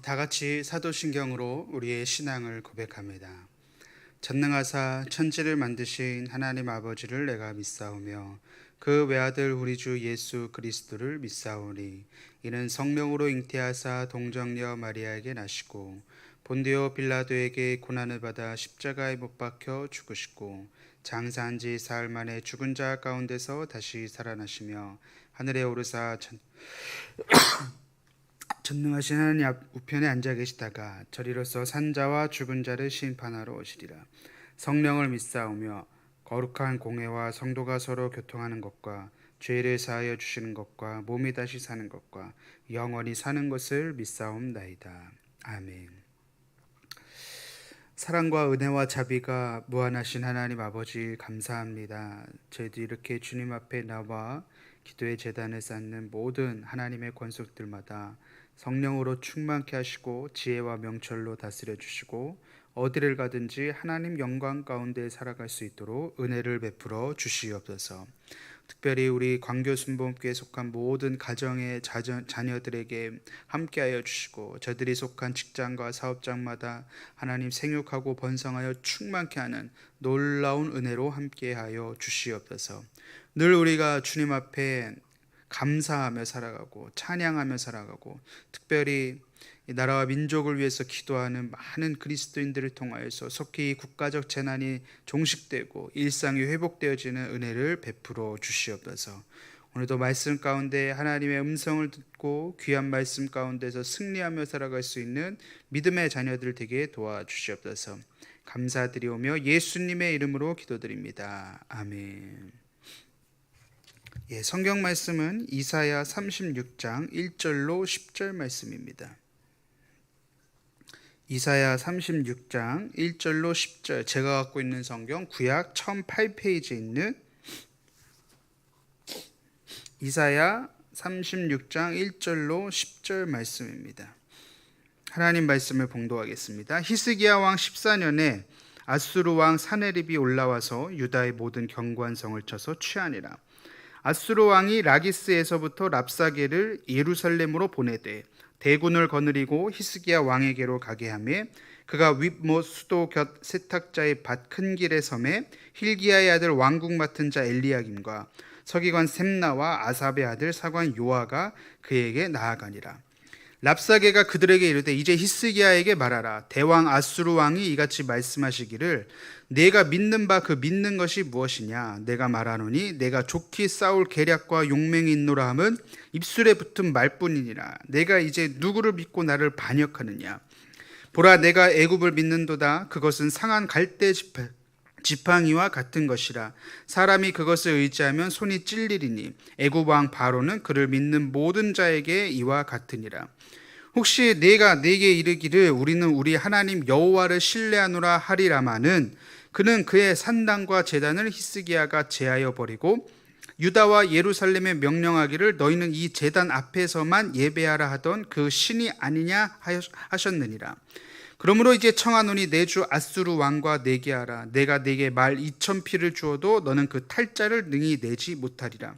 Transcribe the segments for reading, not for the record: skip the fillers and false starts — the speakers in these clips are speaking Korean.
다 같이 사도신경으로 우리의 신앙을 고백합니다. 전능하사 천지를 만드신 하나님 아버지를 내가 믿사오며 그 외아들 우리 주 예수 그리스도를 믿사오니 이는 성령으로 잉태하사 동정녀 마리아에게 나시고 본디오 빌라도에게 고난을 받아 십자가에 못 박혀 죽으시고 장사한 지 사흘 만에 죽은 자 가운데서 다시 살아나시며 하늘에 오르사 전능하신 하나님 우편에 앉아 계시다가 저리로서 산자와 죽은 자를 심판하러 오시리라. 성령을 믿사오며 거룩한 공회와 성도가 서로 교통하는 것과 죄를 사하여 주시는 것과 몸이 다시 사는 것과 영원히 사는 것을 믿사옵나이다. 아멘. 사랑과 은혜와 자비가 무한하신 하나님 아버지 감사합니다. 저희도 이렇게 주님 앞에 나와 기도의 제단을 쌓는 모든 하나님의 권속들마다 성령으로 충만케 하시고 지혜와 명철로 다스려 주시고 어디를 가든지 하나님 영광 가운데 살아갈 수 있도록 은혜를 베풀어 주시옵소서. 특별히 우리 광교순복음교회에 속한 모든 가정의 자녀들에게 함께하여 주시고 저들이 속한 직장과 사업장마다 하나님 생육하고 번성하여 충만케 하는 놀라운 은혜로 함께하여 주시옵소서. 늘 우리가 주님 앞에 감사하며 살아가고 찬양하며 살아가고 특별히 이 나라와 민족을 위해서 기도하는 많은 그리스도인들을 통하여서 속히 국가적 재난이 종식되고 일상이 회복되어지는 은혜를 베풀어 주시옵소서. 오늘도 말씀 가운데 하나님의 음성을 듣고 귀한 말씀 가운데서 승리하며 살아갈 수 있는 믿음의 자녀들 되게 도와주시옵소서. 감사드리오며 예수님의 이름으로 기도드립니다. 아멘. 성경 말씀은 이사야 36장 1절로 10절 말씀입니다. 이사야 36장 1절로 10절, 제가 갖고 있는 성경 구약 1008페이지에 있는 이사야 36장 1절로 10절 말씀입니다. 하나님 말씀을 봉독하겠습니다. 히스기야 왕 14년에 아수르 왕 사네립이 올라와서 유다의 모든 경관성을 쳐서 취하니라. 아수르 왕이 라기스에서부터 랍사게를 예루살렘으로 보내되 대군을 거느리고 히스기야 왕에게로 가게 하며 그가 윗못 수도 곁 세탁자의 밭 큰 길의 섬에 힐기야의 아들 왕국 맡은 자 엘리야김과 서기관 셈나와 아삽의 아들 사관 요아가 그에게 나아가니라. 랍사게가 그들에게 이르되 이제 히스기야에게 말하라. 대왕 아수르 왕이 이같이 말씀하시기를 내가 믿는 바 그 믿는 것이 무엇이냐. 내가 말하노니 내가 좋게 싸울 계략과 용맹이 있노라 함은 입술에 붙은 말뿐이니라. 내가 이제 누구를 믿고 나를 반역하느냐. 보라, 내가 애굽을 믿는도다. 그것은 상한 갈대 지팡이와 같은 것이라. 사람이 그것을 의지하면 손이 찔리리니 애굽 왕 바로는 그를 믿는 모든 자에게 이와 같으니라. 혹시 내가 네게 이르기를 우리는 우리 하나님 여호와를 신뢰하노라 하리라마는 그는 그의 산당과 제단을 히스기야가 제하여 버리고 유다와 예루살렘에 명령하기를 너희는 이 제단 앞에서만 예배하라 하던 그 신이 아니냐 하셨느니라. 그러므로 이제 청하노니 내 주 아수르 왕과 내게 하라. 내가 네게 말 2000피를 주어도 너는 그 탈자를 능히 내지 못하리라.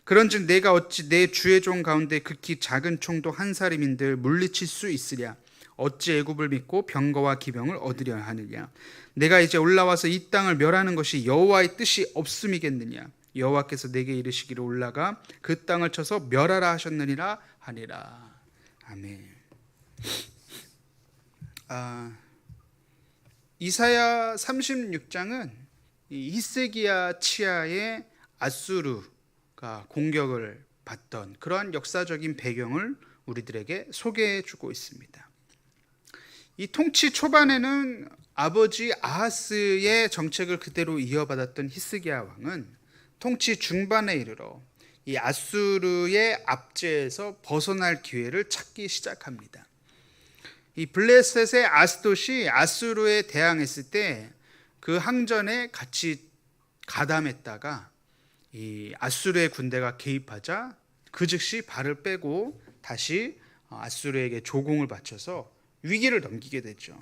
그런즉 내가 어찌 내 주의 종 가운데 극히 작은 총도 한 사람인들 물리칠 수 있으랴. 어찌 애굽을 믿고 병거와 기병을 얻으려 하느냐. 내가 이제 올라와서 이 땅을 멸하는 것이 여호와의 뜻이 없음이겠느냐. 여호와께서 내게 이르시기를 올라가 그 땅을 쳐서 멸하라 하셨느니라 하니라. 아멘. 이사야 36장은 히스기야 치하의 아수르가 공격을 받던 그러한 역사적인 배경을 우리들에게 소개해 주고 있습니다. 이 통치 초반에는 아버지 아하스의 정책을 그대로 이어받았던 히스기야 왕은 통치 중반에 이르러 이 아수르의 압제에서 벗어날 기회를 찾기 시작합니다. 이 블레셋의 아스돗이 아수르에 대항했을 때 그 항전에 같이 가담했다가 이 아수르의 군대가 개입하자 그 즉시 발을 빼고 다시 아수르에게 조공을 바쳐서 위기를 넘기게 되죠.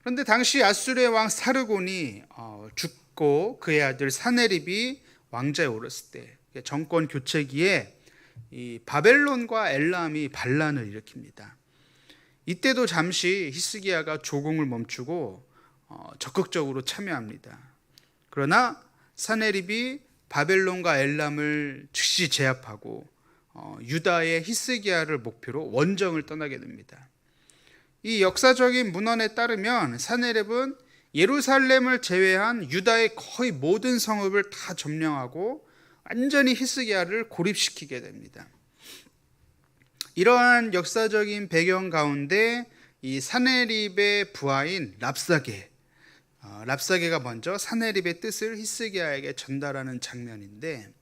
그런데 당시 아수르의 왕 사르곤이 죽고 그의 아들 사네립이 왕자에 오랐을 때 정권 교체기에 이 바벨론과 엘람이 반란을 일으킵니다. 이때도 잠시 히스기야가 조공을 멈추고 적극적으로 참여합니다. 그러나 사네립이 바벨론과 엘람을 즉시 제압하고 유다의 히스기야를 목표로 원정을 떠나게 됩니다. 이 역사적인 문헌에 따르면 사네립은 예루살렘을 제외한 유다의 거의 모든 성읍을 다 점령하고 완전히 히스기야를 고립시키게 됩니다. 이러한 역사적인 배경 가운데 이 사네립의 부하인 랍사게가 먼저 사네립의 뜻을 히스기야에게 전달하는 장면인데,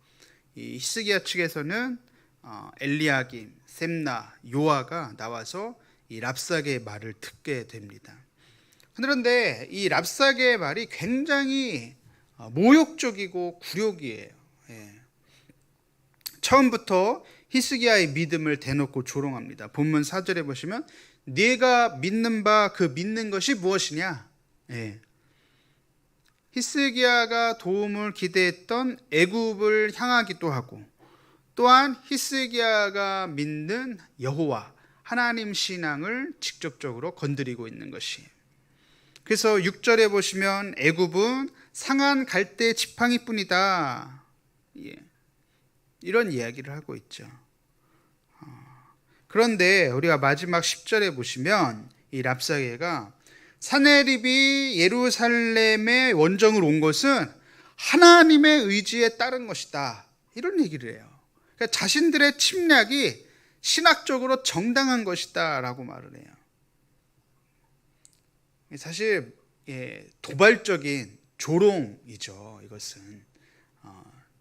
이 히스기야 측에서는 엘리야김, 셈나, 요아가 나와서 이 랍사게의 말을 듣게 됩니다. 그런데 이 랍사게의 말이 굉장히 모욕적이고 굴욕이에요. 처음부터 히스기야의 믿음을 대놓고 조롱합니다. 본문 4절에 보시면 네가 믿는 바 그 믿는 것이 무엇이냐? 히스기야가 도움을 기대했던 애굽을 향하기도 하고, 또한 히스기야가 믿는 여호와 하나님 신앙을 직접적으로 건드리고 있는 것이에요. 그래서 6절에 보시면 애굽은 상한 갈대 지팡이뿐이다, 이런 이야기를 하고 있죠. 그런데 우리가 마지막 10절에 보시면 이 랍사게가 사네립이 예루살렘에 원정을 온 것은 하나님의 의지에 따른 것이다, 이런 얘기를 해요. 그러니까 자신들의 침략이 신학적으로 정당한 것이다 라고 말을 해요. 사실 도발적인 조롱이죠. 이것은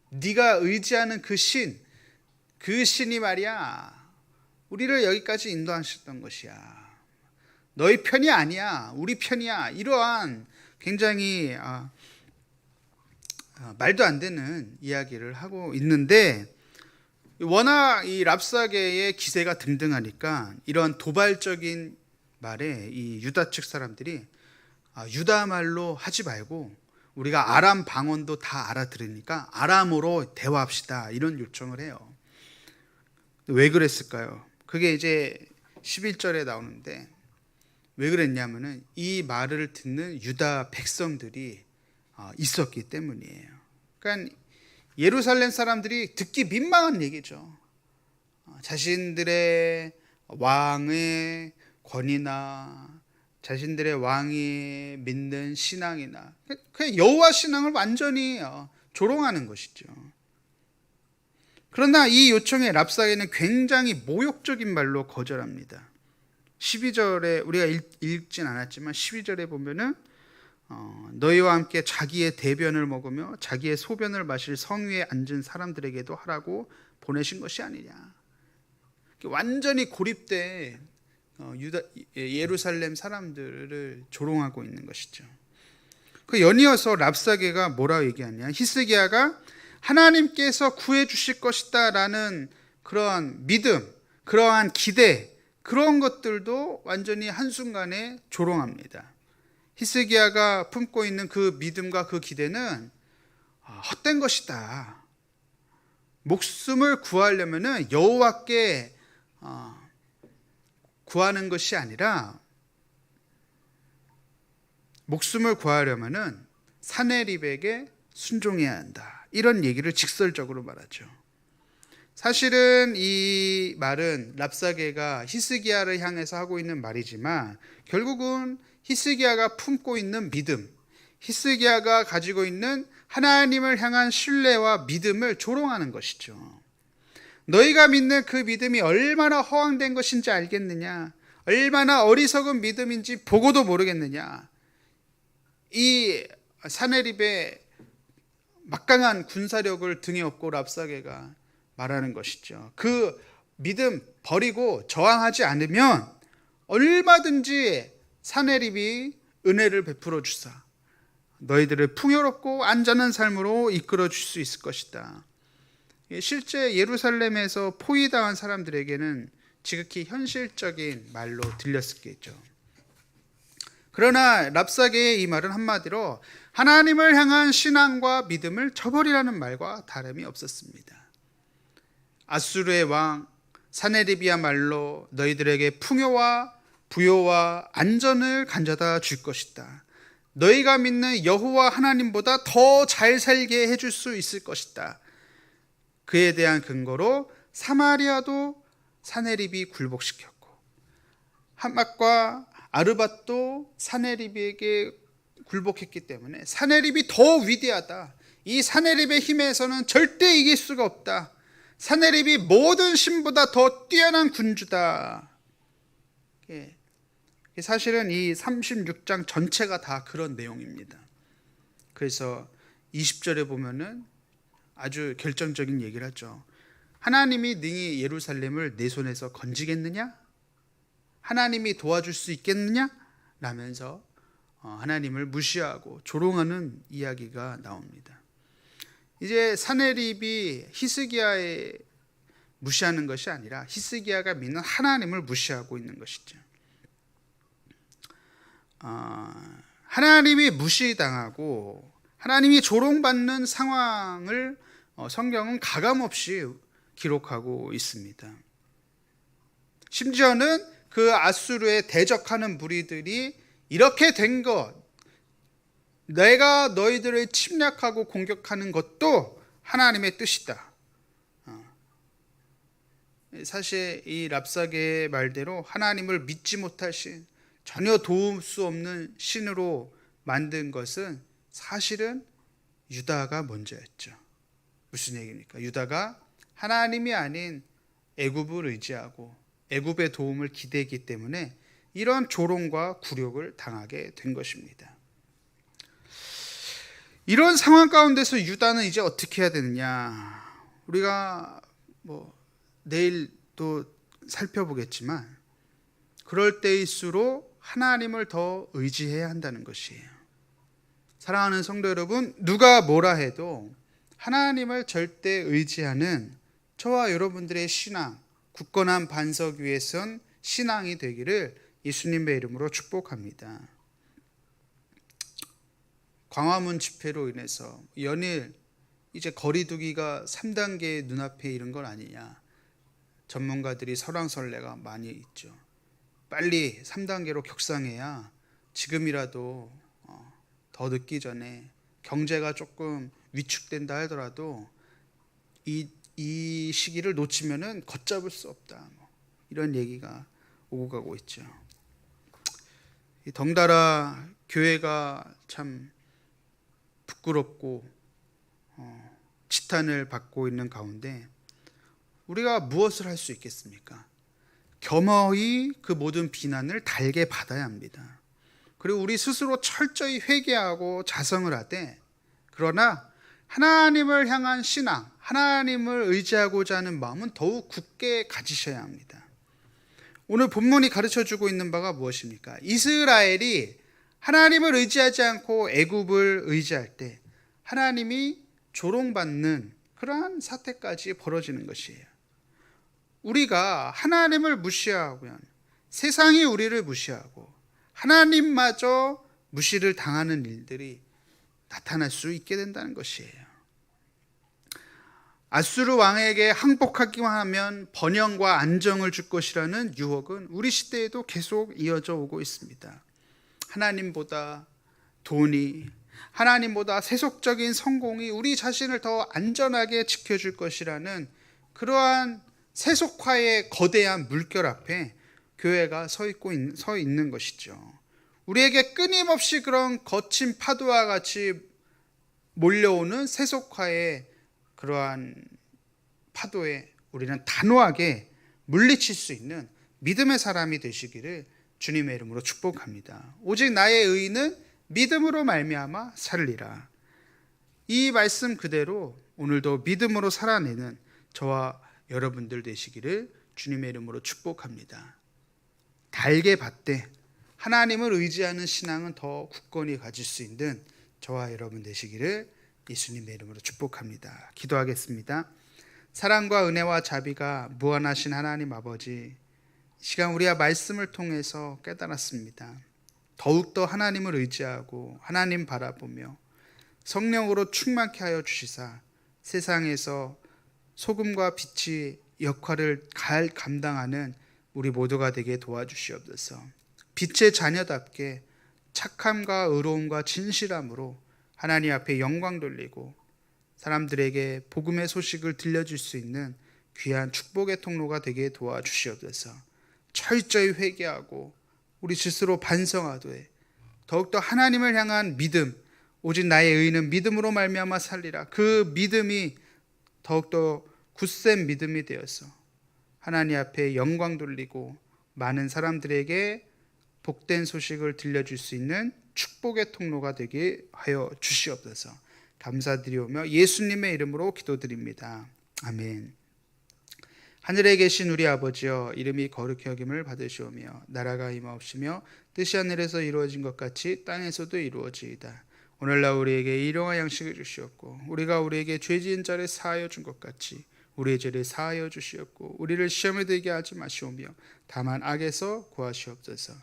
네가 의지하는 그 신이 말이야 우리를 여기까지 인도하셨던 것이야. 너희 편이 아니야, 우리 편이야. 이러한 굉장히 말도 안 되는 이야기를 하고 있는데, 워낙 이 랍사게의 기세가 등등하니까 이런 도발적인 말에 이 유다 측 사람들이 유다 말로 하지 말고 우리가 아람 방언도 다 알아들으니까 아람어로 대화합시다, 이런 요청을 해요. 왜 그랬을까요? 그게 이제 11절에 나오는데, 왜 그랬냐면은 이 말을 듣는 유다 백성들이 있었기 때문이에요. 그러니까 예루살렘 사람들이 듣기 민망한 얘기죠. 자신들의 왕의 권위나 자신들의 왕이 믿는 신앙이나 그냥 여호와 신앙을 완전히 조롱하는 것이죠. 그러나 이 요청에 랍사게는 굉장히 모욕적인 말로 거절합니다. 12절에 우리가 읽진 않았지만 12절에 보면은 너희와 함께 자기의 대변을 먹으며 자기의 소변을 마실 성 위에 앉은 사람들에게도 하라고 보내신 것이 아니냐. 완전히 고립된 예루살렘 사람들을 조롱하고 있는 것이죠. 그 연이어서 랍사게가 뭐라고 얘기하냐, 히스기야가 하나님께서 구해 주실 것이다 라는 그러한 믿음, 그러한 기대, 그런 것들도 완전히 한순간에 조롱합니다. 히스기야가 품고 있는 그 믿음과 그 기대는 헛된 것이다. 목숨을 구하려면 여호와께 구하는 것이 아니라, 목숨을 구하려면 사네립에게 순종해야 한다, 이런 얘기를 직설적으로 말하죠. 사실은 이 말은 랍사게가 히스기야를 향해서 하고 있는 말이지만 결국은 히스기야가 품고 있는 믿음, 히스기야가 가지고 있는 하나님을 향한 신뢰와 믿음을 조롱하는 것이죠. 너희가 믿는 그 믿음이 얼마나 허황된 것인지 알겠느냐, 얼마나 어리석은 믿음인지 보고도 모르겠느냐. 이 사네립의 막강한 군사력을 등에 업고 랍사게가 말하는 것이죠. 그 믿음 버리고 저항하지 않으면 얼마든지 사네립이 은혜를 베풀어 주사 너희들을 풍요롭고 안전한 삶으로 이끌어 줄 수 있을 것이다. 실제 예루살렘에서 포위당한 사람들에게는 지극히 현실적인 말로 들렸겠죠. 그러나 랍사게의 이 말은 한마디로 하나님을 향한 신앙과 믿음을 저버리라는 말과 다름이 없었습니다. 아수르의 왕 사네립이야말로 너희들에게 풍요와 부요와 안전을 가져다 줄 것이다. 너희가 믿는 여호와 하나님보다 더 잘 살게 해줄 수 있을 것이다. 그에 대한 근거로 사마리아도 사네립이 굴복시켰고 하맛과 아르밧도 사네립에게 굴복했기 때문에 사네립이 더 위대하다. 이 사네립의 힘에서는 절대 이길 수가 없다. 사네립이 모든 신보다 더 뛰어난 군주다. 사실은 이 36장 전체가 다 그런 내용입니다. 그래서 20절에 보면은 아주 결정적인 얘기를 하죠. 하나님이 능히 예루살렘을 내 손에서 건지겠느냐? 하나님이 도와줄 수 있겠느냐? 라면서 하나님을 무시하고 조롱하는 이야기가 나옵니다. 이제 사네립이 히스기야에 무시하는 것이 아니라 히스기야가 믿는 하나님을 무시하고 있는 것이죠. 하나님이 무시당하고 하나님이 조롱받는 상황을 성경은 가감없이 기록하고 있습니다. 심지어는 그 아수르에 대적하는 무리들이 이렇게 된 것, 내가 너희들을 침략하고 공격하는 것도 하나님의 뜻이다. 사실 이 랍사게의 말대로 하나님을 믿지 못하신 전혀 도울 수 없는 신으로 만든 것은 사실은 유다가 먼저였죠. 무슨 얘기입니까? 유다가 하나님이 아닌 애굽을 의지하고 애굽의 도움을 기대했기 때문에 이런 조롱과 굴욕을 당하게 된 것입니다. 이런 상황 가운데서 유다는 이제 어떻게 해야 되느냐? 우리가 내일 또 살펴보겠지만 그럴 때일수록 하나님을 더 의지해야 한다는 것이에요. 사랑하는 성도 여러분, 누가 뭐라 해도 하나님을 절대 의지하는 저와 여러분들의 신앙, 굳건한 반석 위에 선 신앙이 되기를 예수님의 이름으로 축복합니다. 광화문 집회로 인해서 연일 이제 거리두기가 3단계 눈앞에 이른 건 아니냐. 전문가들이 설왕설래가 많이 있죠. 빨리 3단계로 격상해야 지금이라도 더 늦기 전에 경제가 조금 위축된다 하더라도 이 시기를 놓치면은 걷잡을 수 없다. 이런 얘기가 오고 가고 있죠. 덩달아 교회가 참 부끄럽고 지탄을 받고 있는 가운데 우리가 무엇을 할 수 있겠습니까? 겸허히 그 모든 비난을 달게 받아야 합니다. 그리고 우리 스스로 철저히 회개하고 자성을 하되, 그러나 하나님을 향한 신앙, 하나님을 의지하고자 하는 마음은 더욱 굳게 가지셔야 합니다. 오늘 본문이 가르쳐주고 있는 바가 무엇입니까? 이스라엘이 하나님을 의지하지 않고 애굽을 의지할 때 하나님이 조롱받는 그러한 사태까지 벌어지는 것이에요. 우리가 하나님을 무시하면 세상이 우리를 무시하고 하나님마저 무시를 당하는 일들이 나타날 수 있게 된다는 것이에요. 아수르 왕에게 항복하기만 하면 번영과 안정을 줄 것이라는 유혹은 우리 시대에도 계속 이어져 오고 있습니다. 하나님보다 돈이, 하나님보다 세속적인 성공이 우리 자신을 더 안전하게 지켜줄 것이라는 그러한 세속화의 거대한 물결 앞에 교회가 서 있는 것이죠. 우리에게 끊임없이 그런 거친 파도와 같이 몰려오는 세속화의 그러한 파도에 우리는 단호하게 물리칠 수 있는 믿음의 사람이 되시기를 주님의 이름으로 축복합니다. 오직 나의 의는 믿음으로 말미암아 살리라. 이 말씀 그대로 오늘도 믿음으로 살아내는 저와 여러분들 되시기를 주님의 이름으로 축복합니다. 달게 받되 하나님을 의지하는 신앙은 더 굳건히 가질 수 있는 저와 여러분 되시기를 예수님의 이름으로 축복합니다. 기도하겠습니다. 사랑과 은혜와 자비가 무한하신 하나님 아버지, 시간 우리가 말씀을 통해서 깨달았습니다. 더욱더 하나님을 의지하고 하나님 바라보며 성령으로 충만케 하여 주시사 세상에서 소금과 빛이 역할을 감당하는 우리 모두가 되게 도와주시옵소서. 빛의 자녀답게 착함과 의로움과 진실함으로 하나님 앞에 영광 돌리고 사람들에게 복음의 소식을 들려줄 수 있는 귀한 축복의 통로가 되게 도와주시옵소서. 철저히 회개하고 우리 스스로 반성하되 더욱더 하나님을 향한 믿음, 오직 나의 의는 믿음으로 말미암아 살리라. 그 믿음이 더욱더 굳센 믿음이 되어서 하나님 앞에 영광 돌리고 많은 사람들에게 복된 소식을 들려줄 수 있는 축복의 통로가 되게 하여 주시옵소서. 감사드리오며 예수님의 이름으로 기도드립니다. 아멘. 하늘에 계신 우리 아버지여, 이름이 거룩히 여김을 받으시오며 나라가 임하옵시며 뜻이 하늘에서 이루어진 것 같이 땅에서도 이루어지이다. 오늘날 우리에게 일용할 양식을 주시옵고 우리가 우리에게 죄 지은 자를 사하여 준 것 같이 우리의 죄를 사하여 주시옵고 우리를 시험에 들게 하지 마시오며 다만 악에서 구하시옵소서.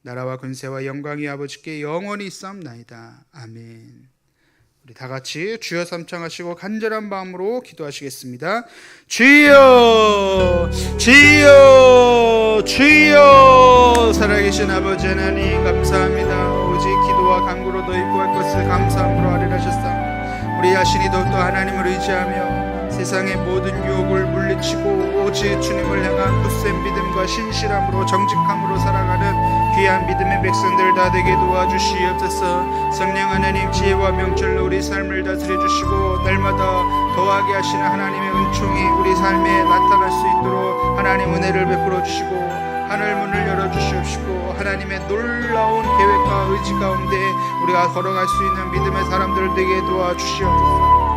나라와 근세와 영광이 아버지께 영원히 있사옵나이다. 아멘. 우리 다 같이 주여 삼창하시고 간절한 마음으로 기도하시겠습니다. 주여, 주여, 주여. 살아계신 아버지 하나님 감사합니다. 오직 기도와 간구로 너희 구할 것을 감사함으로 아뢰라 하셨사오니 우리 자신이 더욱더 하나님을 의지하며 세상의 모든 유혹을 물리치고 오직 주님을 향한 굳센 믿음과 신실함으로 정직함으로 살아가는 귀한 믿음의 백성들 다 되게 도와주시옵소서. 성령 하나님 지혜와 명철로 우리 삶을 다스려 주시고 날마다 더하게 하시는 하나님의 은총이 우리 삶에 나타날 수 있도록 하나님 은혜를 베풀어 주시고 하늘 문을 열어 주시옵시고 하나님의 놀라운 계획과 의지 가운데 우리가 걸어갈 수 있는 믿음의 사람들 되게 도와주시옵소서.